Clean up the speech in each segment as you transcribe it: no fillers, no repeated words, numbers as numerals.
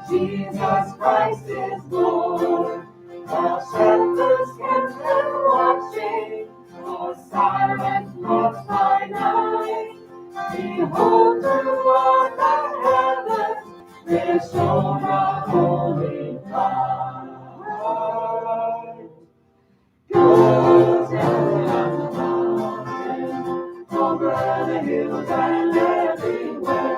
Jesus Christ is Lord. The shepherds kept them watching, for silence was by night. Behold, toward the heavens there shone a holy light. Go tell it on the mountain, over the hills and everywhere.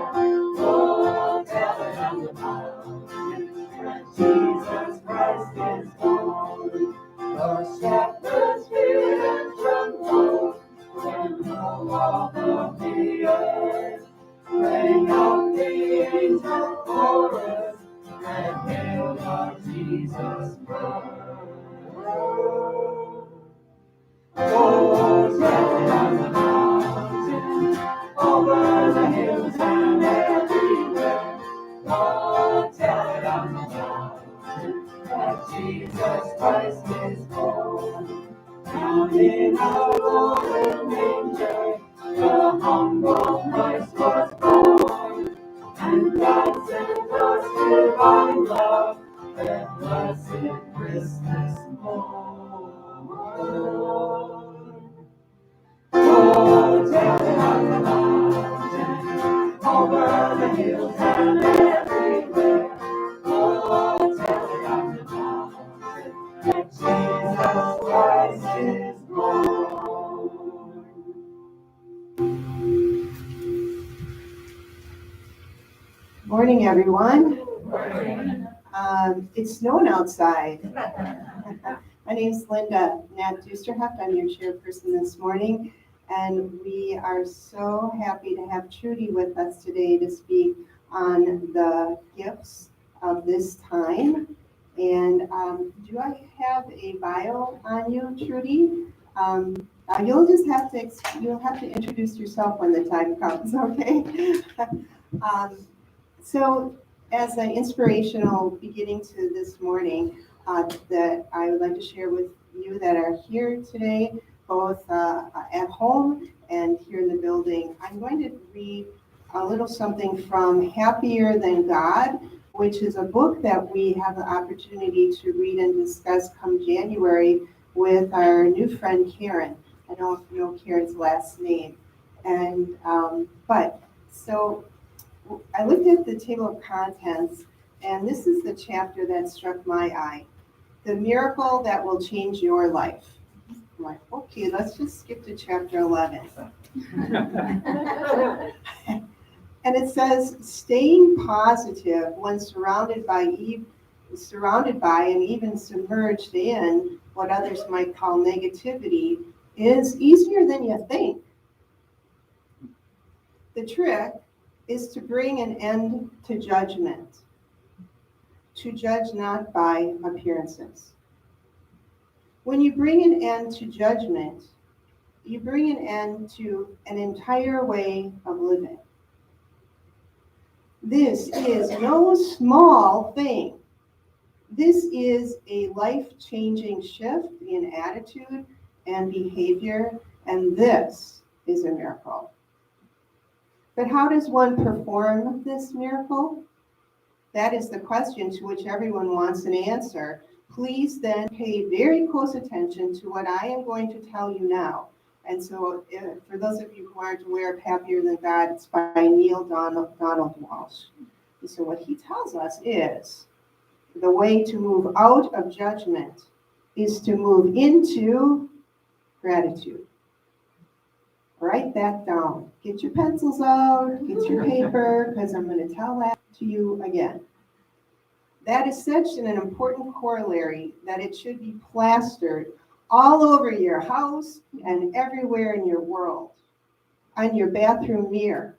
Go tell it on the mountain, that Jesus Christ is born. The shepherds feared and trembled when the walk of the earth rang out the angel chorus and hailed our Jesus' birth. Oh, tell it on the mountain, over the hills and everywhere. Oh, tell it on the mountain, that Jesus Christ is born. Down in our golden manger, the humble Christ was born. And God sent us divine love, that blessed Christmas morn. Oh, tell it on the mountain, over the hills and everywhere. Oh, tell it on the mountain, that Jesus Christ is born. Morning, everyone. Morning. It's snowing outside. My name's Linda Nat Dusterheft. I'm your chairperson this morning, and we are so happy to have Trudy with us today to speak on the gifts of this time. And do I have a bio on you, Trudy? You'll have to introduce yourself when the time comes, okay? So as an inspirational beginning to this morning, that I would like to share with you that are here today, both at home and here in the building, I'm going to read a little something from Happier Than God, which is a book that we have the opportunity to read and discuss come January with our new friend Karen. I don't know Karen's last name. And so I looked at the table of contents, and this is the chapter that struck my eye. The miracle that will change your life. I'm like, okay, let's just skip to chapter 11. And it says, staying positive when surrounded by and even submerged in what others might call negativity is easier than you think. The trick is to bring an end to judgment, to judge not by appearances. When you bring an end to judgment, you bring an end to an entire way of living. This is no small thing. This is a life-changing shift in attitude and behavior, and this is a miracle. But how does one perform this miracle? That is the question to which everyone wants an answer. Please then pay very close attention to what I am going to tell you now. And so for those of you who aren't aware of Happier Than God, it's by Neil Donald Walsh. And so what he tells us is the way to move out of judgment is to move into gratitude. Write that down. Get your pencils out, get your paper, because I'm going to tell that to you again. That is such an important corollary that it should be plastered all over your house and everywhere in your world. On your bathroom mirror,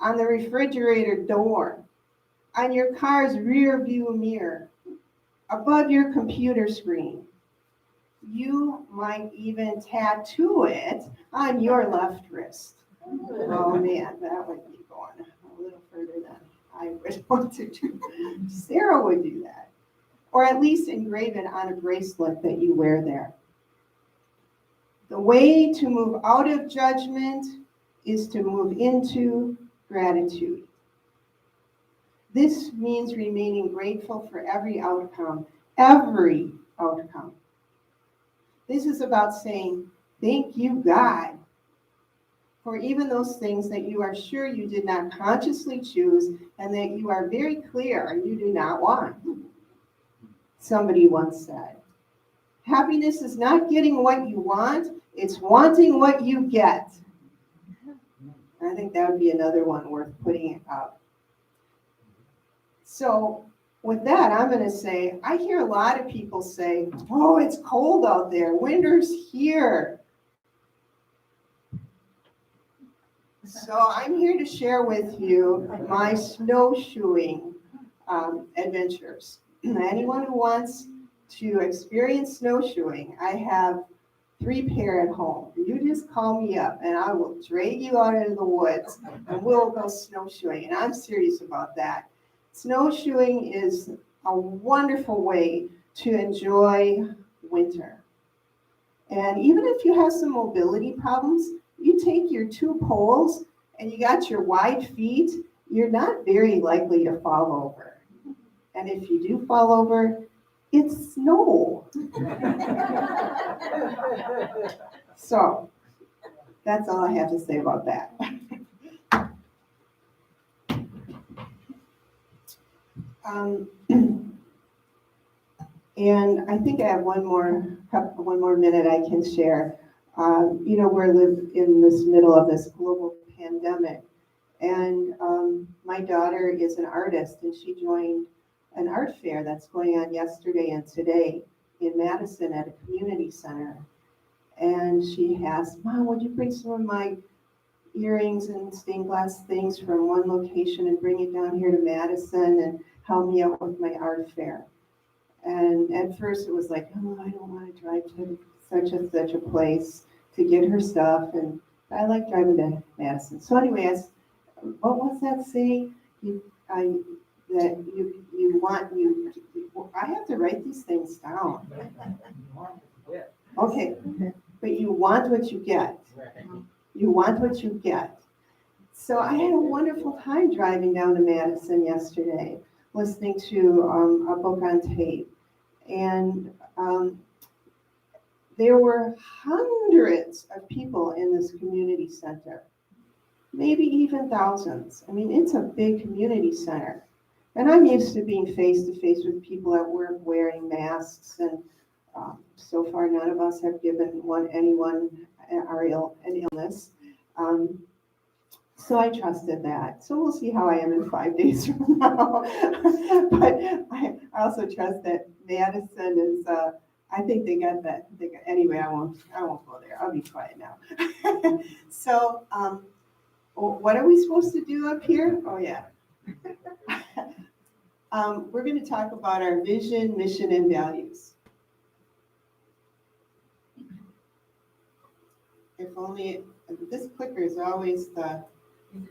on the refrigerator door, on your car's rear view mirror, above your computer screen. You might even tattoo it on your left wrist. Oh man, that would be going a little further than I would want to do. Sarah would do that. Or at least engrave it on a bracelet that you wear there. The way to move out of judgment is to move into gratitude. This means remaining grateful for every outcome, every outcome. This is about saying, thank you, God, for even those things that you are sure you did not consciously choose and that you are very clear you do not want. Somebody once said, happiness is not getting what you want, it's wanting what you get. I think that would be another one worth putting up. So with that, I'm going to say, I hear a lot of people say, oh, it's cold out there, winter's here. So I'm here to share with you my snowshoeing adventures. Anyone who wants to experience snowshoeing, I have 3 pair at home. You just call me up and I will drag you out into the woods and we'll go snowshoeing. And I'm serious about that. Snowshoeing is a wonderful way to enjoy winter. And even if you have some mobility problems, you take your 2 poles and you got your wide feet, you're not very likely to fall over. And if you do fall over, it's snow. So that's all I have to say about that. And I think I have one more minute I can share. We live in this middle of this global pandemic, and my daughter is an artist, and she joined an art fair that's going on yesterday and today in Madison at a community center. And she asked, Mom, would you bring some of my earrings and stained glass things from one location and bring it down here to Madison and help me out with my art fair? And at first it was like, oh, I don't want to drive to such a place to get her stuff. And I like driving to Madison. So anyway, I said, what was that saying? I have to write these things down. Okay, but you want what you get. You want what you get. So I had a wonderful time driving down to Madison yesterday, listening to a book on tape. And there were hundreds of people in this community center, maybe even thousands. I mean, it's a big community center. And I'm used to being face to face with people at work wearing masks. And so far, none of us have given anyone an illness. So I trusted that. So we'll see how I am in 5 days from now. But I also trust that Madison is, I think they got that. Anyway, I won't go there. I'll be quiet now. So what are we supposed to do up here? Oh, yeah. We're going to talk about our vision, mission, and values. If only, this clicker is always the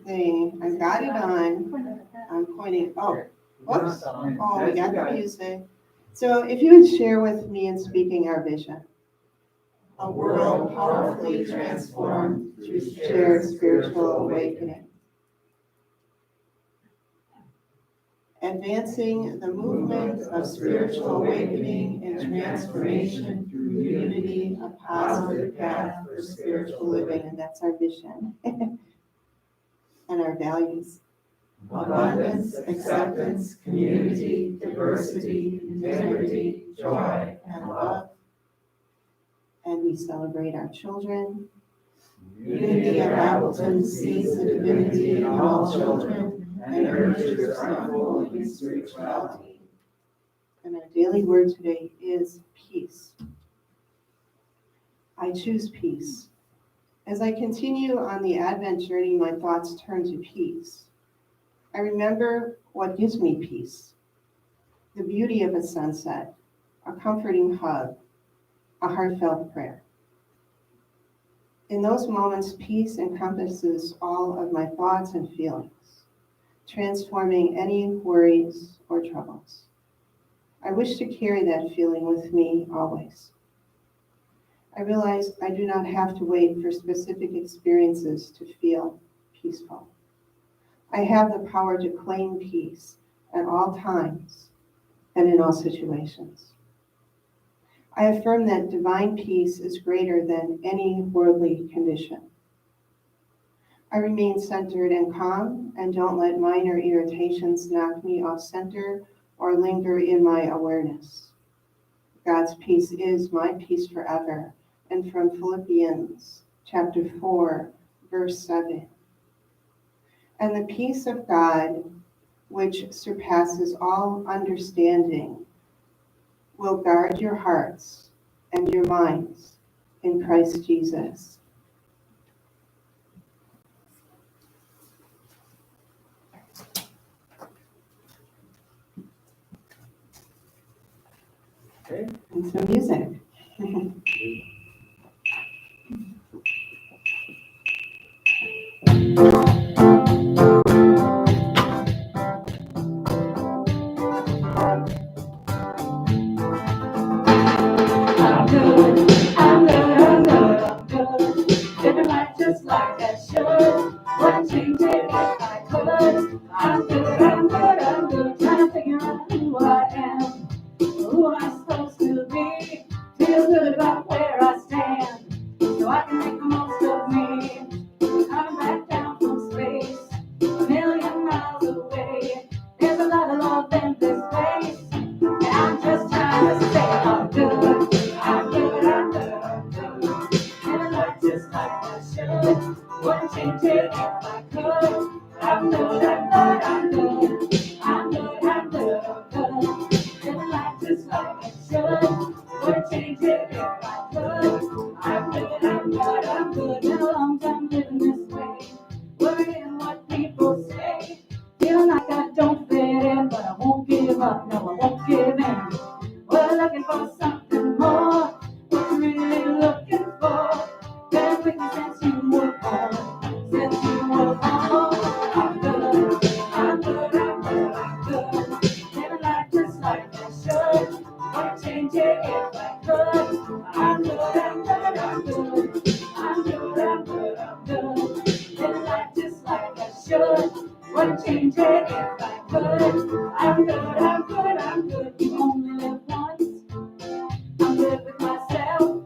thing. I got it on. I'm pointing. Oh, whoops. Oh, we got the music. So if you would share with me in speaking our vision. A world powerfully transformed through shared spiritual awakening. Advancing the movement of spiritual awakening and transformation through unity, a positive path for spiritual living. And that's our vision. And our values. Abundance, acceptance, community, diversity, integrity, joy, and love. And we celebrate our children. Unity of Appleton sees the divinity in all children and urges respectful in spirituality. And our daily word today is peace. I choose peace. As I continue on the Advent journey, my thoughts turn to peace. I remember what gives me peace. The beauty of a sunset, a comforting hug, a heartfelt prayer. In those moments, peace encompasses all of my thoughts and feelings, transforming any worries or troubles. I wish to carry that feeling with me always. I realize I do not have to wait for specific experiences to feel peaceful. I have the power to claim peace at all times and in all situations. I affirm that divine peace is greater than any worldly condition. I remain centered and calm and don't let minor irritations knock me off center or linger in my awareness. God's peace is my peace forever. And from Philippians chapter 4, verse 7. And the peace of God, which surpasses all understanding, will guard your hearts and your minds in Christ Jesus. Okay. And some music. I'm good, I'm good, I'm good, I'm good. Living life just like I should. Wouldn't change it if I could. I'm good, I'm good, I'm good. Trying to figure out who I am, who I'm supposed to be. Feel good about where I stand, so I can make the most of me. Come back down from space, a million miles away. There's a lot of love in this place, and I'm just trying to say I'm good. I'm good, I'm good, I'm good. Living life just like I should. Wouldn't change it if I could. I'm good, I'm good, I'm good. I'm good, I'm good, I'm good. Living life just like I should. Wouldn't change it if I could. I'm good, I'm good, I'm good. Been a long time living this way. Worrying what people say. Feeling like I don't fit in, but I won't give up, no, I won't give in. We're looking for something more. What you really looking for? Been with you since you were born. Since you were born. I'm good, I'm good, I'm good, I'm good. Living life just like I should. Wouldn't change it if I could. I'm good, I'm good, I'm good. I'm good, I'm good, I'm good. Living life just like I should. Wouldn't change it if I could. I'm good, I'm good, I'm good. You only live once. I'm good with myself.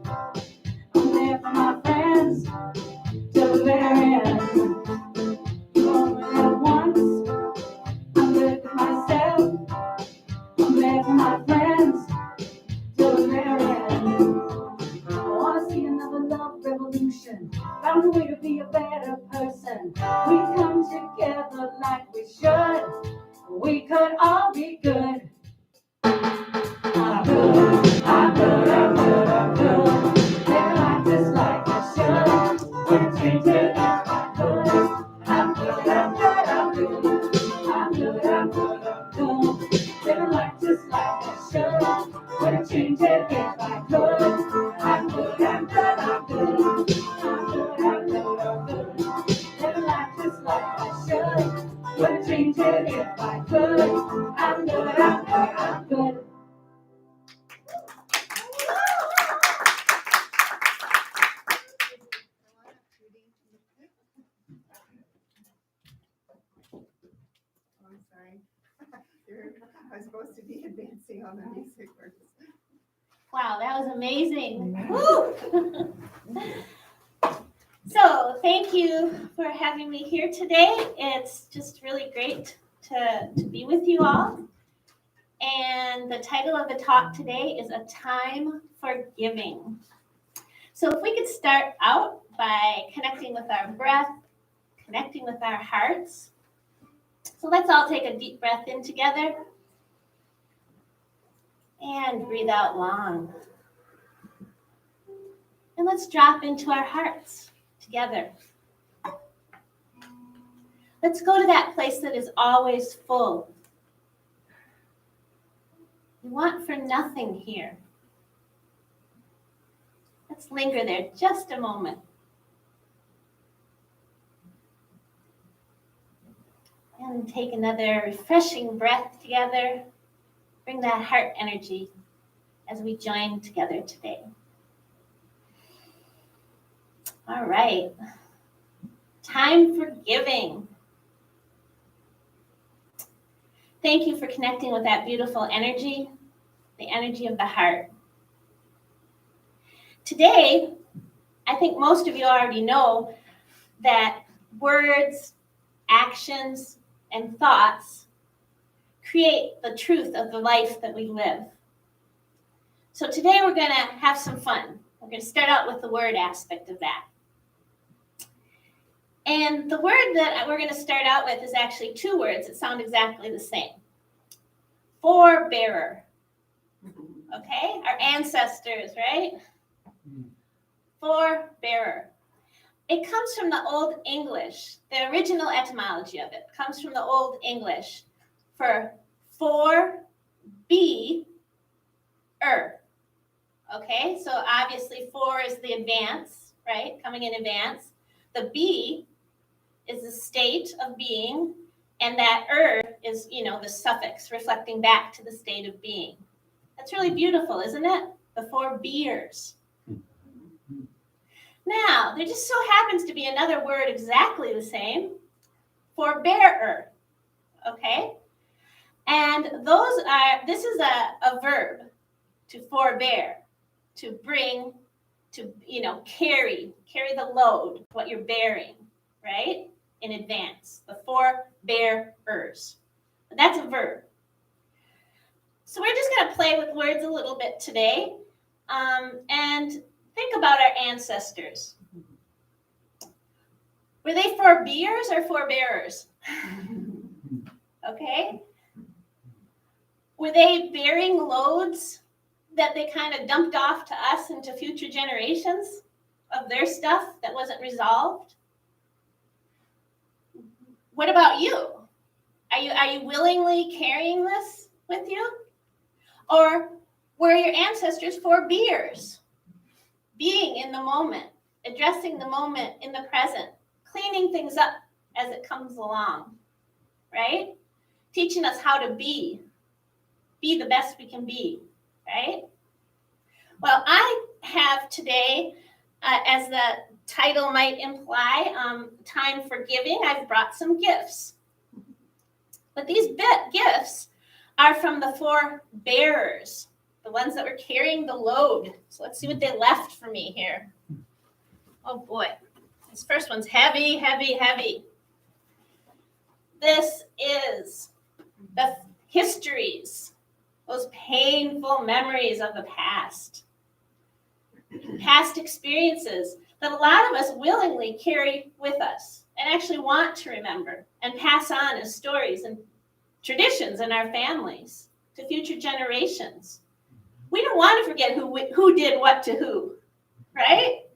I'm there for my friends till the very end. You only live once. I'm good with myself. I'm there for my friends till the very end. I wanna see another love revolution. Found a way to be a better person. We come together like we should. We could all be good. I'm good, I'm good, I'm good, I'm good. Living life just like I should. Wouldn't change it if I could. I'm good, I'm good, I'm good. I'm good, I'm good, I'm good. Living life just like I should. Wouldn't change it if I could. I'm good, I'm good, I'm good. I'm good, I'm good, I'm good. Living life just like I should. Wouldn't change it if I could. I'm good, I'm good, I'm good. I'm sorry. I was supposed to be advancing on the music words. Wow, that was amazing. Woo! So thank you for having me here today. It's just really great to be with you all. And the title of the talk today is A Time for Giving. So if we could start out by connecting with our breath, connecting with our hearts. So let's all take a deep breath in together and breathe out long. And let's drop into our hearts together. Let's go to that place that is always full. We want for nothing here. Let's linger there just a moment. And take another refreshing breath together. Bring that heart energy as we join together today. All right. Time for giving. Thank you for connecting with that beautiful energy, the energy of the heart. Today, I think most of you already know that words, actions, and thoughts create the truth of the life that we live. So today we're going to have some fun. We're going to start out with the word aspect of that. And the word that we're going to start out with is actually two words that sound exactly the same. Forebearer. Okay? Our ancestors, right? Forebearer. It comes from the Old English. The original etymology of it comes from the Old English for be Okay? So obviously for is the advance, right? Coming in advance. The be is the state of being, and that is, the suffix reflecting back to the state of being. That's really beautiful, isn't it? The forebears. Now, there just so happens to be another word exactly the same, forbearer, okay? And this is a verb, to forbear, to bring, to, carry the load, what you're bearing, right? In advance, the forebearers. That's a verb. So we're just going to play with words a little bit today, and think about our ancestors. Were they forebears or forebearers? Okay. Were they bearing loads that they kind of dumped off to us and to future generations of their stuff that wasn't resolved? What about you? Are you willingly carrying this with you? Or were your ancestors forebears? Being in the moment, addressing the moment in the present, cleaning things up as it comes along, right? Teaching us how to be the best we can be, right? Well, I have today, as the title might imply, Time for Giving. I've brought some gifts. But these gifts are from the forebearers, the ones that were carrying the load. So let's see what they left for me here. Oh boy, this first one's heavy, heavy, heavy. This is the histories, those painful memories of the past experiences that a lot of us willingly carry with us and actually want to remember and pass on as stories and traditions in our families to future generations. We don't want to forget who did what to who, right?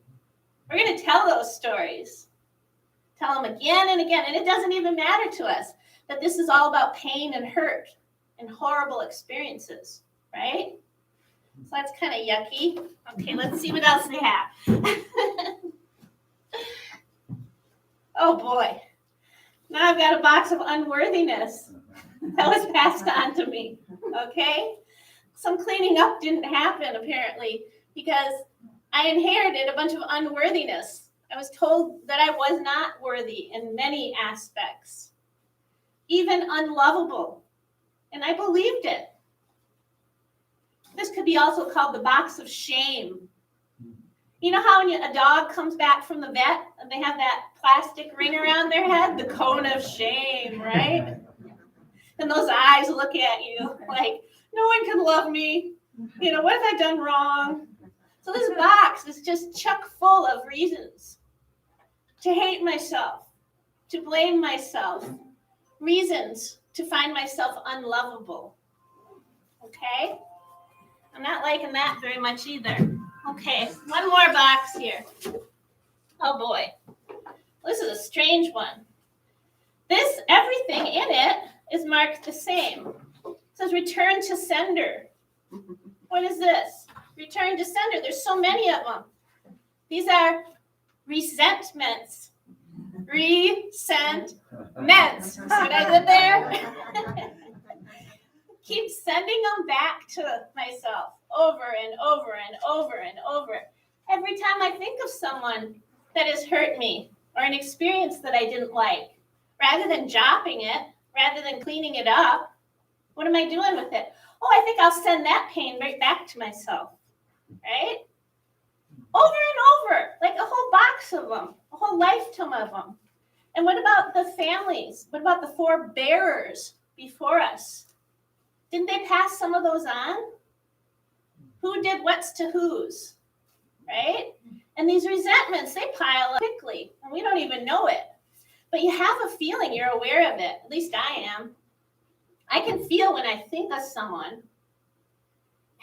We're going to tell those stories. Tell them again and again. And it doesn't even matter to us that this is all about pain and hurt and horrible experiences, right? So that's kind of yucky. Okay, let's see what else they have. Oh boy. Now I've got a box of unworthiness that was passed on to me. Okay? Some cleaning up didn't happen apparently because I inherited a bunch of unworthiness. I was told that I was not worthy in many aspects, even unlovable. And I believed it. This could be also called the box of shame. You know how when a dog comes back from the vet and they have that plastic ring around their head, the cone of shame, right? And those eyes look at you like, no one can love me. What have I done wrong? So this box is just chock full of reasons to hate myself, to blame myself, reasons to find myself unlovable. Okay? I'm not liking that very much either. Okay, one more box here. Oh boy. This is a strange one. Everything in it is marked the same. It says return to sender. What is this? Return to sender. There's so many of them. These are resentments. Resentments. See what I did there? Keep sending them back to myself over and over and over and over. Every time I think of someone that has hurt me or an experience that I didn't like, rather than dropping it, rather than cleaning it up, What am I doing with it? Oh, I think I'll send that pain right back to myself, right? Over and over, like a whole box of them, a whole lifetime of them. And what about the families? What about the forebearers before us? Didn't they pass some of those on? Who did what's to whose, right? And these resentments, they pile up quickly, and we don't even know it. But you have a feeling, you're aware of it. At least I am. I can feel when I think of someone.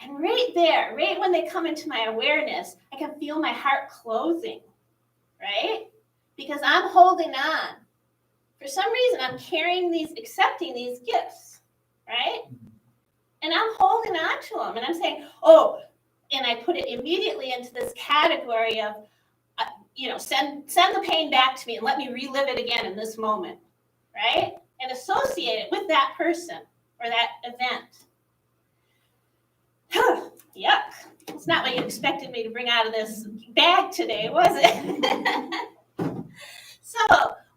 And right there, right when they come into my awareness, I can feel my heart closing, right? Because I'm holding on. For some reason, I'm carrying these, accepting these gifts, right? And I'm holding on to them. And I'm saying, oh, and I put it immediately into this category of, send the pain back to me and let me relive it again in this moment, right? And associate it with that person or that event. Yuck. It's not what you expected me to bring out of this bag today, was it? So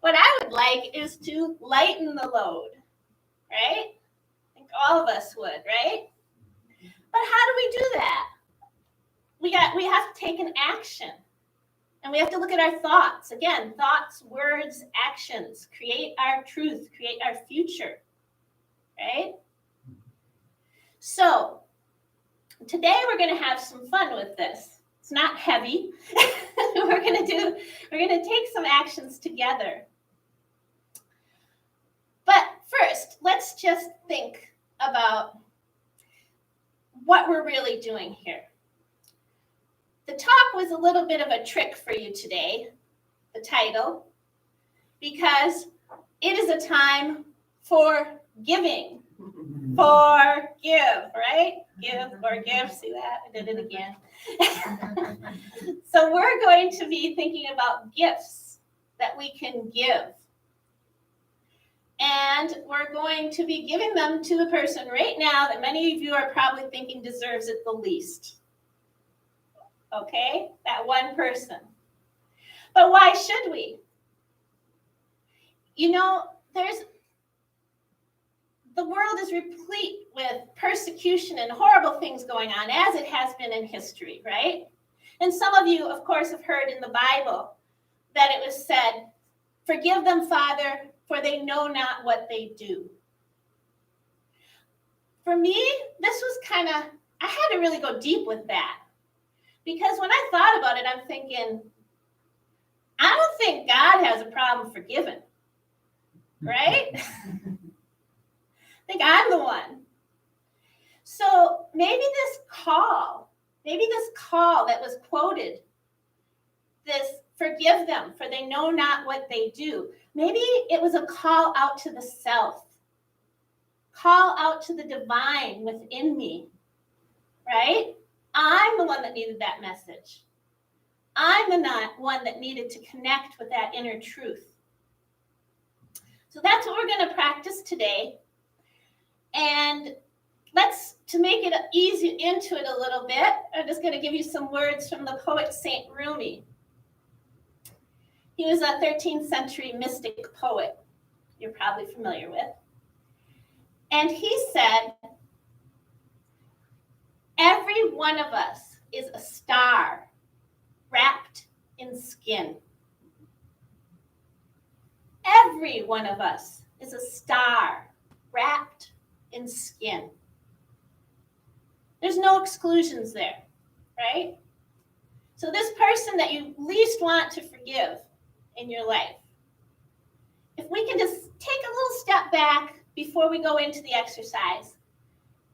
what I would like is to lighten the load, right? I think all of us would, right? But how do we do that? We have to take an action. And we have to look at our thoughts. Again, thoughts, words, actions. Create our truth, create our future, right? So today we're going to have some fun with this. It's not heavy. We're going to take some actions together. But first, let's just think about what we're really doing here. The talk was a little bit of a trick for you today, the title, because it is a time for giving. Forgive, right? Give, forgive. See that? I did it again. So we're going to be thinking about gifts that we can give. And we're going to be giving them to the person right now that many of you are probably thinking deserves it the least. Okay? That one person. But why should we? The world is replete with persecution and horrible things going on, as it has been in history, right? And some of you, of course, have heard in the Bible that it was said, "Forgive them, Father, for they know not what they do." For me, this was I had to really go deep with that. Because when I thought about it, I'm thinking, I don't think God has a problem forgiving, right? I think I'm the one. So maybe this call that was quoted, this forgive them for they know not what they do. Maybe it was a call out to the self, call out to the divine within me, right? I'm the one that needed that message. I'm the one that needed to connect with that inner truth. So that's what we're going to practice today. And to make it easy into it a little bit, I'm just going to give you some words from the poet Saint Rumi. He was a 13th century mystic poet you're probably familiar with. And he said, "Every one of us is a star wrapped in skin." Every one of us is a star wrapped in skin. There's no exclusions there, right? So this person that you least want to forgive in your life, if we can just take a little step back before we go into the exercise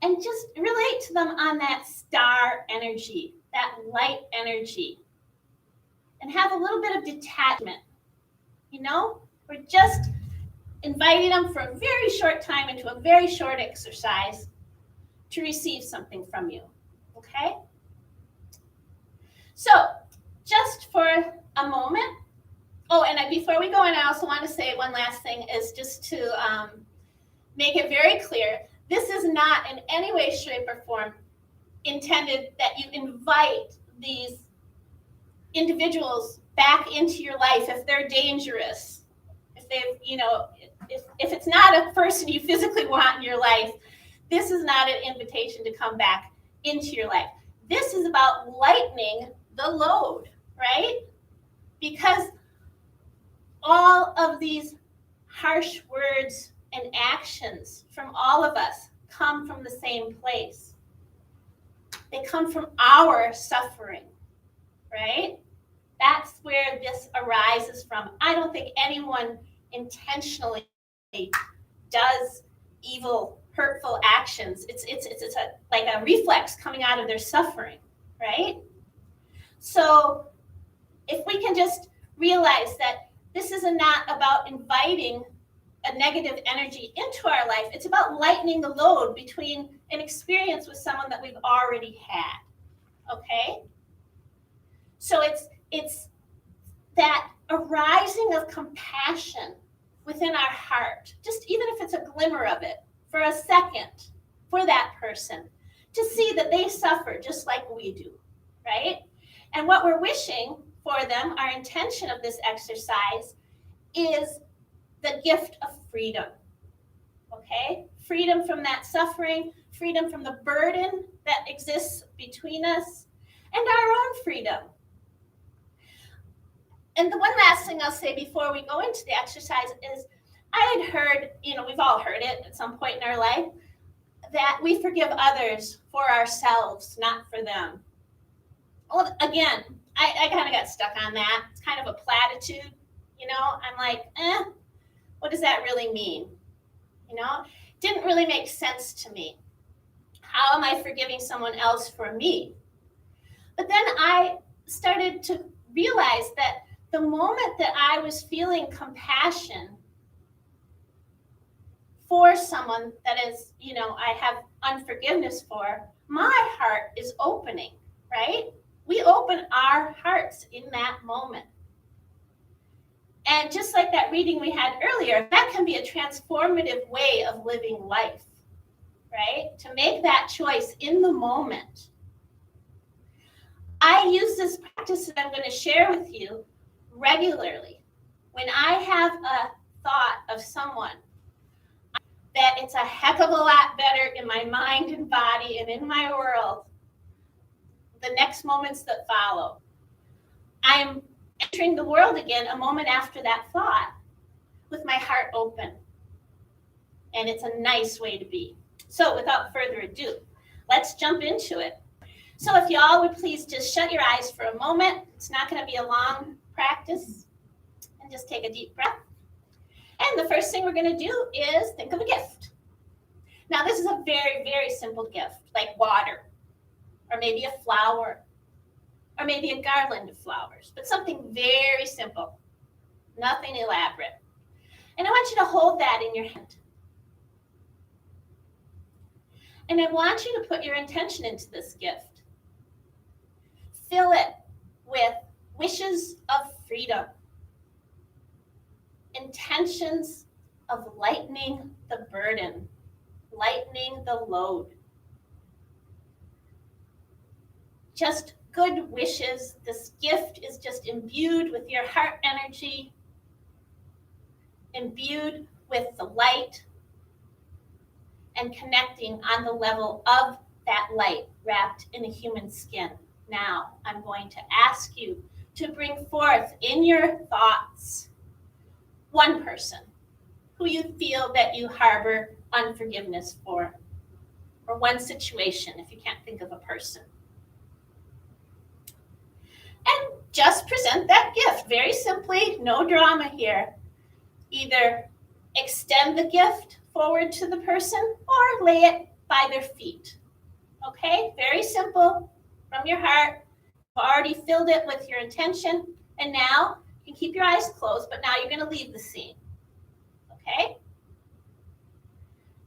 and just relate to them on that star energy, that light energy, and have a little bit of detachment. We're just inviting them for a very short time into a very short exercise to receive something from you, okay? So, just for a moment. Oh, and before we go in, I also want to say one last thing is just to make it very clear. This is not in any way, shape, or form intended that you invite these individuals back into your life if they're dangerous. If they've, if it's not a person you physically want in your life, This is not an invitation to come back into your life. This is about lightening the load, right? Because all of these harsh words and actions from all of us come from the same place. They come from our suffering, right? That's where this arises from. I don't think anyone intentionally does evil, hurtful actions. It's like a reflex coming out of their suffering, right? So if we can just realize that this is not about inviting a negative energy into our life, it's about lightening the load between an experience with someone that we've already had, okay? So it's that arising of compassion within our heart, just even if it's a glimmer of it, for a second, for that person, to see that they suffer just like we do, right? And what we're wishing for them, our intention of this exercise, is the gift of freedom, okay? Freedom from that suffering, freedom from the burden that exists between us, and our own freedom. And the one last thing I'll say before we go into the exercise is I had heard, we've all heard it at some point in our life, that we forgive others for ourselves, not for them. Well, again, I kind of got stuck on that. It's kind of a platitude, I'm like, what does that really mean? Didn't really make sense to me. How am I forgiving someone else for me? But then I started to realize that the moment that I was feeling compassion for someone that is, I have unforgiveness for, my heart is opening, right? We open our hearts in that moment. And just like that reading we had earlier, that can be a transformative way of living life, right? To make that choice in the moment. I use this practice that I'm going to share with you regularly. When I have a thought of someone that it's a heck of a lot better in my mind and body and in my world, the next moments that follow, I'm entering the world again a moment after that thought with my heart open. And it's a nice way to be. So without further ado, let's jump into it. So if y'all would please just shut your eyes for a moment. It's not going to be a long practice. And just take a deep breath. And the first thing we're going to do is think of a gift. Now this is a very, very simple gift, like water, or maybe a flower, or maybe a garland of flowers, but something very simple, nothing elaborate. And I want you to hold that in your hand. And I want you to put your intention into this gift. Fill it with wishes of freedom, intentions of lightening the burden, lightening the load. Just good wishes. This gift is just imbued with your heart energy, imbued with the light, and connecting on the level of that light wrapped in a human skin. Now, I'm going to ask you to bring forth in your thoughts one person who you feel that you harbor unforgiveness for, or one situation if you can't think of a person. And just present that gift very simply, no drama here. Either extend the gift forward to the person or lay it by their feet. Okay, very simple from your heart. You've already filled it with your intention, and now you can keep your eyes closed, but now you're going to leave the scene. Okay?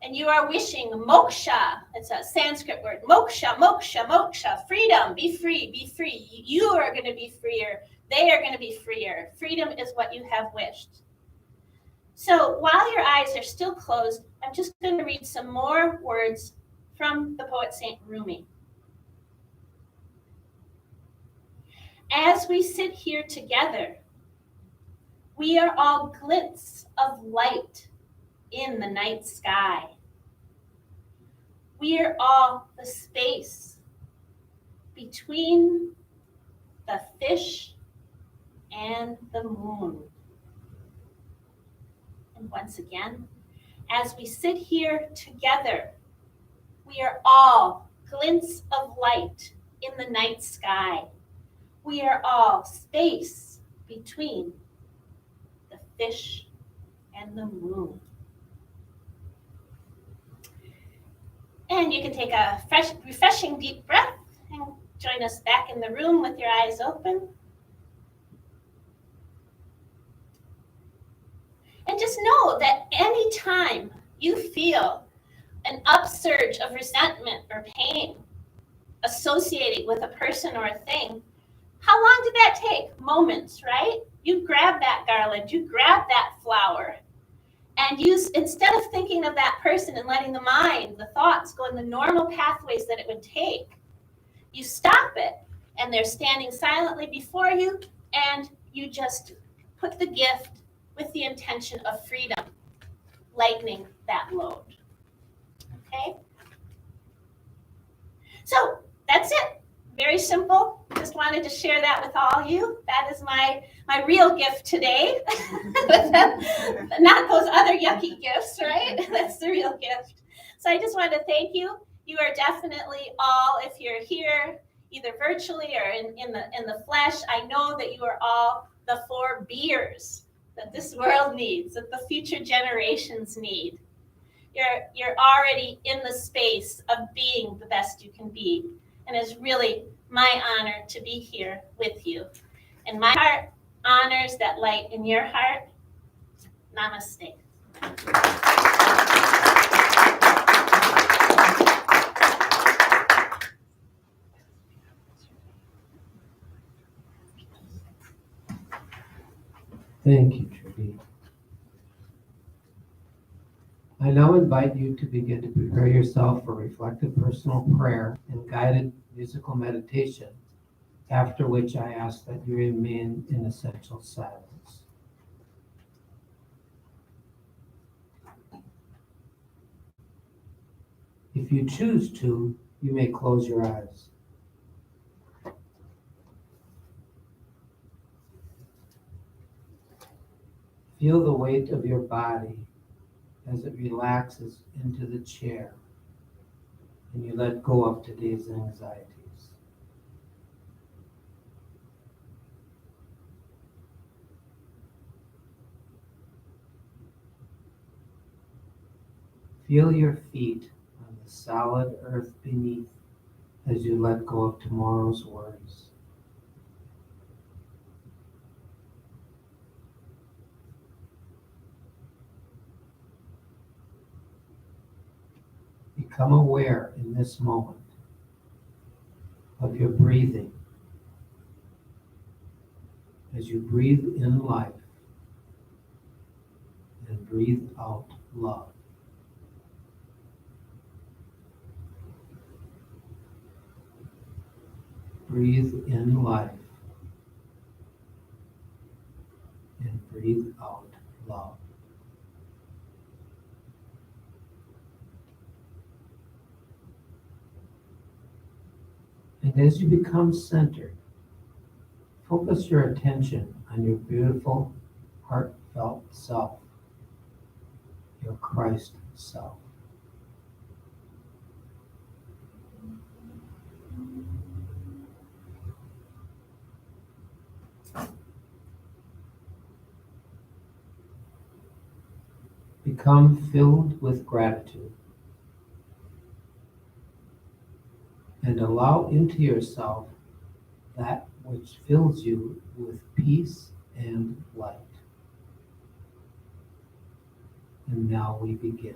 And you are wishing moksha. It's a Sanskrit word. Moksha, moksha, moksha. Freedom. Be free. Be free. You are going to be freer. They are going to be freer. Freedom is what you have wished. So while your eyes are still closed, I'm just going to read some more words from the poet Saint Rumi. As we sit here together, we are all glints of light in the night sky. We are all the space between the fish and the moon. And once again, as we sit here together, we are all glints of light in the night sky. We are all space between the fish and the moon. And you can take a refreshing deep breath and join us back in the room with your eyes open. And just know that anytime you feel an upsurge of resentment or pain associated with a person or a thing, how long did that take? Moments, right? You grab that garland, you grab that flower, and instead of thinking of that person and letting the mind, the thoughts go in the normal pathways that it would take, you stop it, and they're standing silently before you, and you just put the gift with the intention of freedom, lightening that load. Okay? So that's it. Very simple. Just wanted to share that with all you. That is my real gift today. Not those other yucky gifts, right? That's the real gift. So I just want to thank you. You are definitely all, if you're here, either virtually or in the flesh, I know that you are all the 4 beers that this world needs, that the future generations need. You're already in the space of being the best you can be. And it's really my honor to be here with you. And my heart honors that light in your heart. Namaste. Thank you, Trudy. I now invite you to begin to prepare yourself for reflective personal prayer and guided musical meditation, after which I ask that you remain in essential silence. If you choose to, you may close your eyes. Feel the weight of your body as it relaxes into the chair and you let go of today's anxieties. Feel your feet on the solid earth beneath as you let go of tomorrow's worries. Become aware in this moment of your breathing as you breathe in life and breathe out love. Breathe in life and breathe out love. And as you become centered, focus your attention on your beautiful, heartfelt self, your Christ self. Become filled with gratitude and allow into yourself that which fills you with peace and light. And now we begin.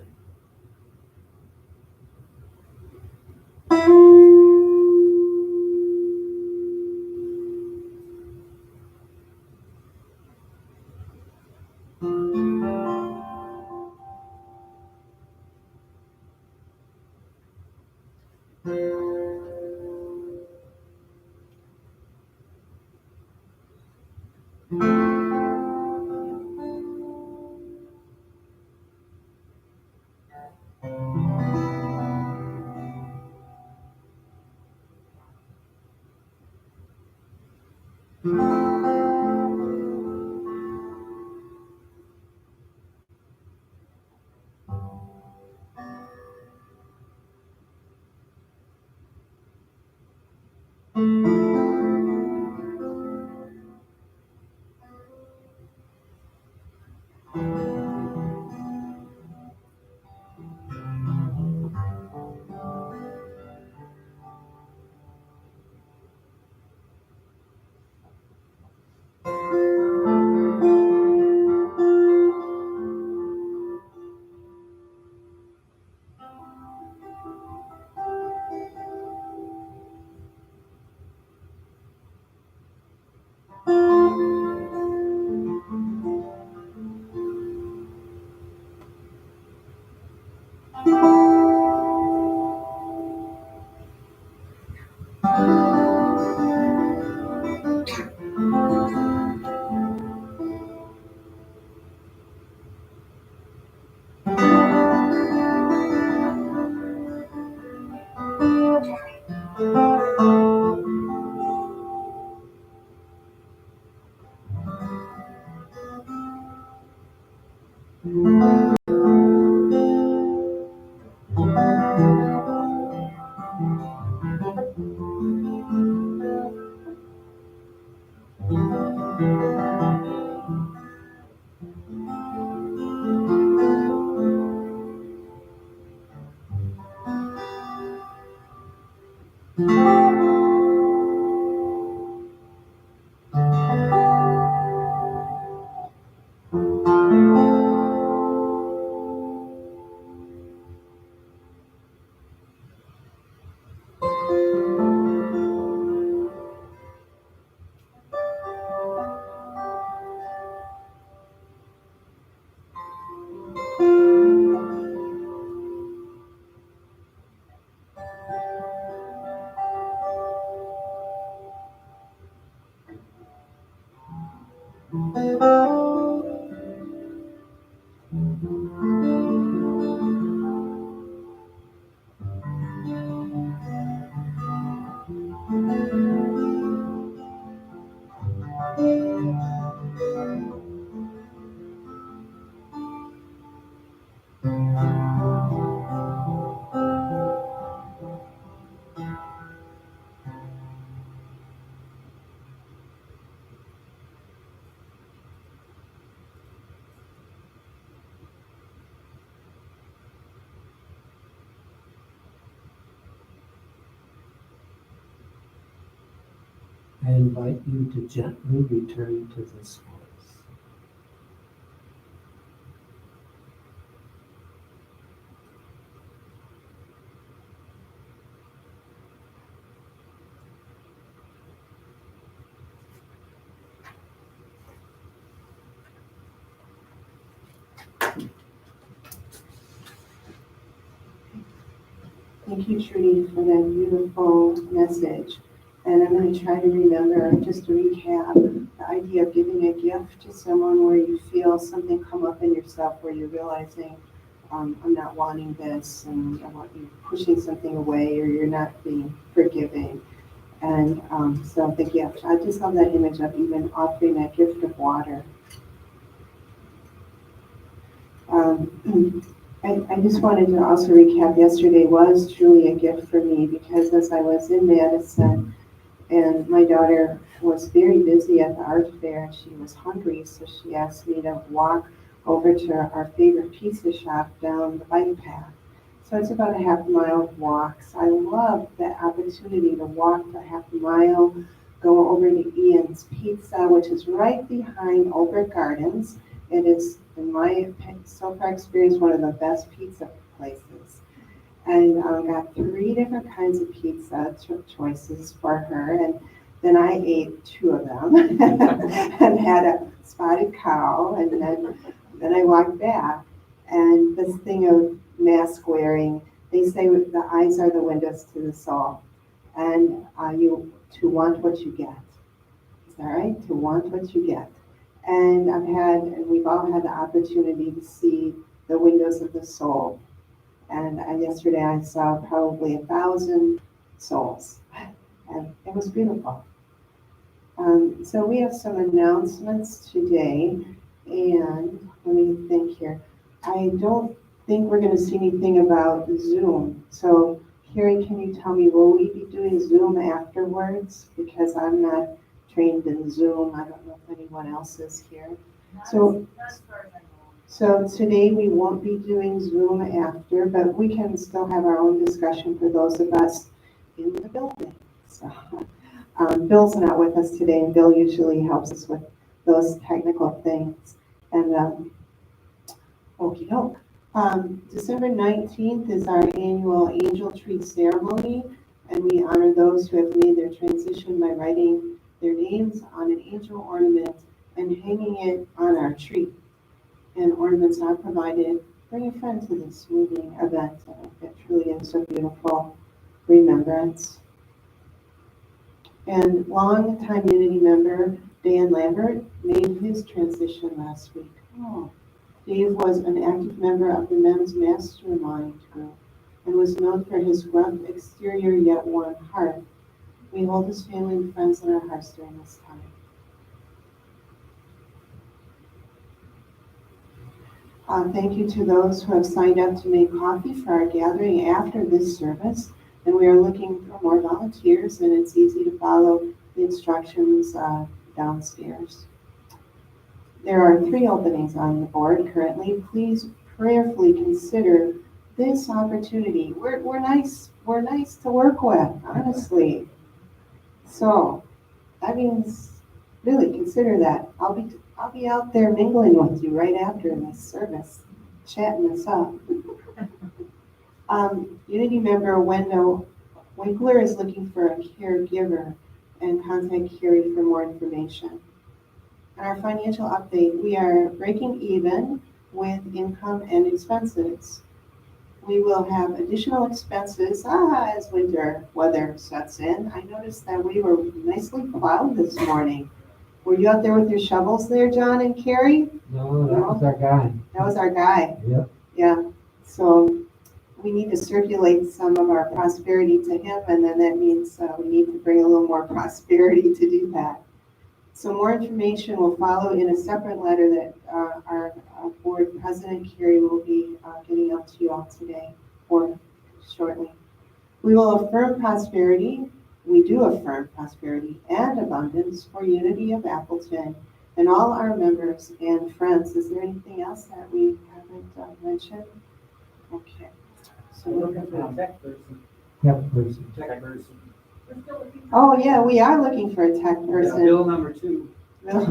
I invite you to gently return to this voice. Thank you, Trudy, for that beautiful message. And I'm going to try to remember, just to recap, the idea of giving a gift to someone where you feel something come up in yourself where you're realizing, I'm not wanting this, and I want you pushing something away, or you're not being forgiving. And so the gift, I just love that image of even offering that gift of water. I just wanted to also recap, yesterday was truly a gift for me, because as I was in Madison and my daughter was very busy at the art fair and she was hungry, so she asked me to walk over to our favorite pizza shop down the bike path. So it's about a half mile walk. So I love that opportunity to walk the half mile, go over to Ian's Pizza, which is right behind Ober Gardens. It is, in my so far experience, one of the best pizza places. And got 3 different kinds of pizza choices for her. And then I ate 2 of them and had a spotted cow. And then I walked back. And this thing of mask wearing, they say the eyes are the windows to the soul. And you to want what you get. Is that right? To want what you get. And we've all had the opportunity to see the windows of the soul. And yesterday I saw probably 1,000 souls, and it was beautiful. So we have some announcements today, and let me think here. I don't think we're going to see anything about Zoom. So Carrie, can you tell me, will we be doing Zoom afterwards? Because I'm not trained in Zoom. I don't know if anyone else is here. So today we won't be doing Zoom after, but we can still have our own discussion for those of us in the building. So Bill's not with us today, and Bill usually helps us with those technical things. And okie doke. December 19th is our annual Angel Tree Ceremony, and we honor those who have made their transition by writing their names on an angel ornament and hanging it on our tree. And ornaments are provided bring a friend to this moving event. It truly is a beautiful remembrance. And longtime Unity member Dan Lambert made his transition last week. Oh. Dave was an active member of the men's mastermind group and was known for his rough exterior yet warm heart. We hold his family and friends in our hearts during this time. Thank you to those who have signed up to make coffee for our gathering after this service. And we are looking for more volunteers, and it's easy to follow the instructions downstairs. There are 3 openings on the board currently. Please prayerfully consider this opportunity. We're nice to work with, honestly. So that means really consider that. I'll be out there mingling with you right after this service, chatting us up. Unity member Wendell Winkler is looking for a caregiver, and contact Carrie for more information. On our financial update, we are breaking even with income and expenses. We will have additional expenses as winter weather sets in. I noticed that we were nicely plowed this morning. Were you out there with your shovels there, John and Carrie? No, that was our guy. That was our guy. Yep. Yeah. So we need to circulate some of our prosperity to him, and then that means we need to bring a little more prosperity to do that. So more information will follow in a separate letter that our board president, Carrie, will be getting out to you all today or shortly. We will affirm prosperity. We do affirm prosperity and abundance for Unity of Appleton and all our members and friends. Is there anything else that we haven't mentioned? Okay. So We're looking for a tech person. Yep, please. Tech person. oh yeah, we are looking for a tech Yeah, person. Bill number 2. Bill,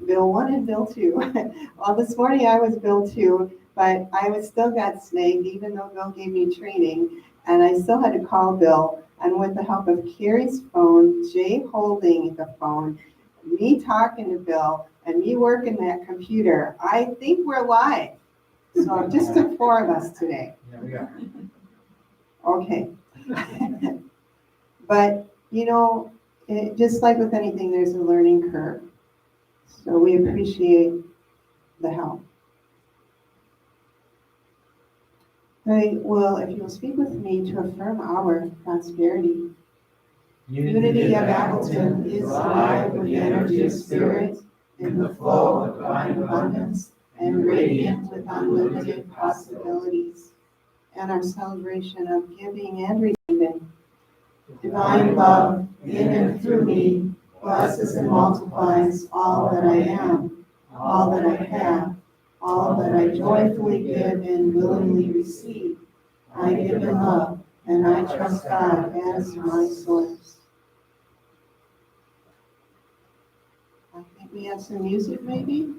Bill 1 and Bill 2. Well, this morning I was Bill 2, but I was still got snagged even though Bill gave me training, and I still had to call Bill. And with the help of Carrie's phone, Jay holding the phone, me talking to Bill, and me working that computer, I think we're live. So just the 4 of us today. Yeah, we are. Okay. But, you know, just like with anything, there's a learning curve. So we appreciate the help. I will, if you will speak with me to affirm our prosperity. Unity of Appleton is alive with the energy of spirit, in the flow of divine abundance, and radiant with unlimited possibilities. And our celebration of giving and receiving. Divine love in and through me blesses and multiplies all that I am, all that I have, all that I joyfully give and willingly receive. I give in love, and I trust God as my source. I think we have some music, maybe?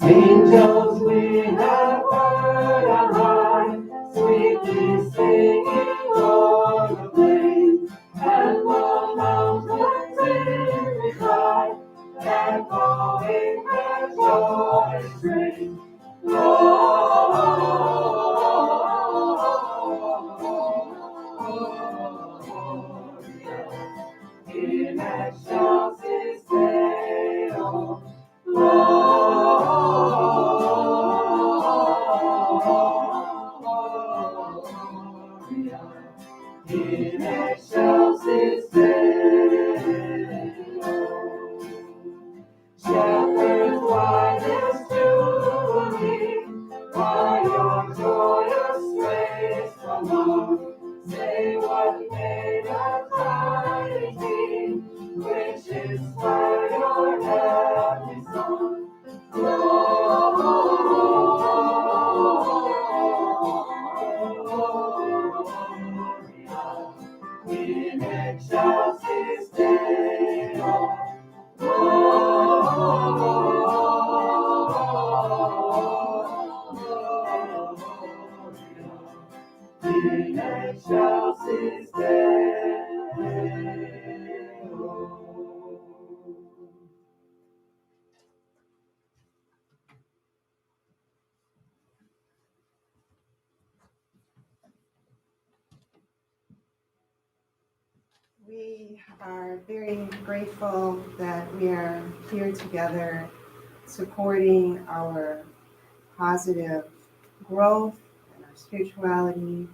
Angels we have heard on high, sweetly singing o'er the plains, and the mountains in the sky, echoing their joyous strain. In excelsis Deo, in excelsis Deo. Shepherds wisest to shall cease day. We are very grateful that we are here together supporting our positive growth and our spirituality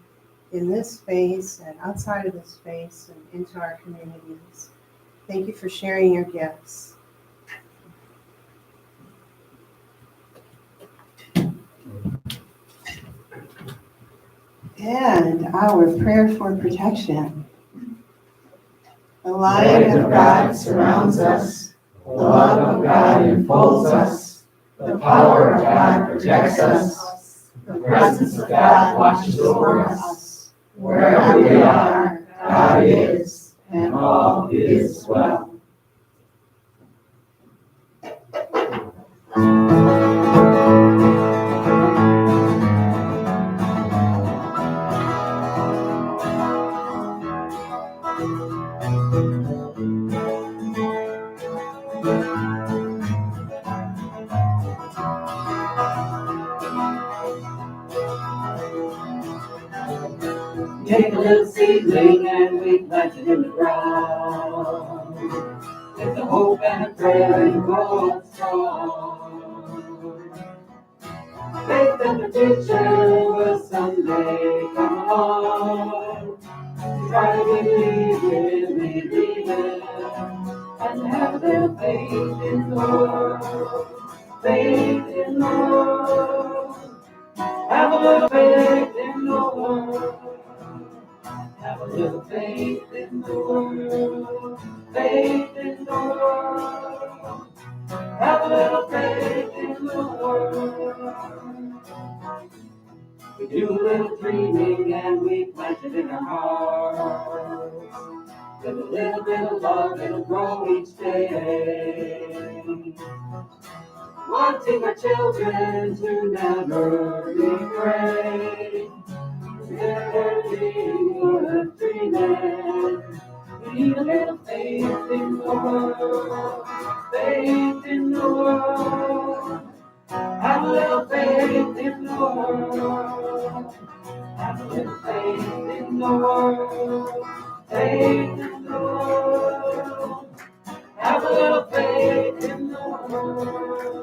in this space and outside of this space and into our communities. Thank you for sharing your gifts. And our prayer for protection. The light of God surrounds us. The love of God enfolds us. The power of God protects us. The presence of God watches over us. Wherever we are, God is, and all is well. Take a little seedling and we plant it in the ground. With the hope and a prayer and grow strong. Faith that the future will someday come along. Try to believe it, and have a little faith in the world. Faith in the world. Have a little faith in the world. Have a little faith in the world. Faith in the world. Have a little faith in the world. We do a little dreaming and we plant it in our hearts. With a little bit of love, it'll grow each day. Wanting our children to never be afraid. Never be dreaming. We need a little faith in the world. Faith in the world. Have a little faith in the world. Have a little faith in the world. Faith in the world. Have a little faith in the world.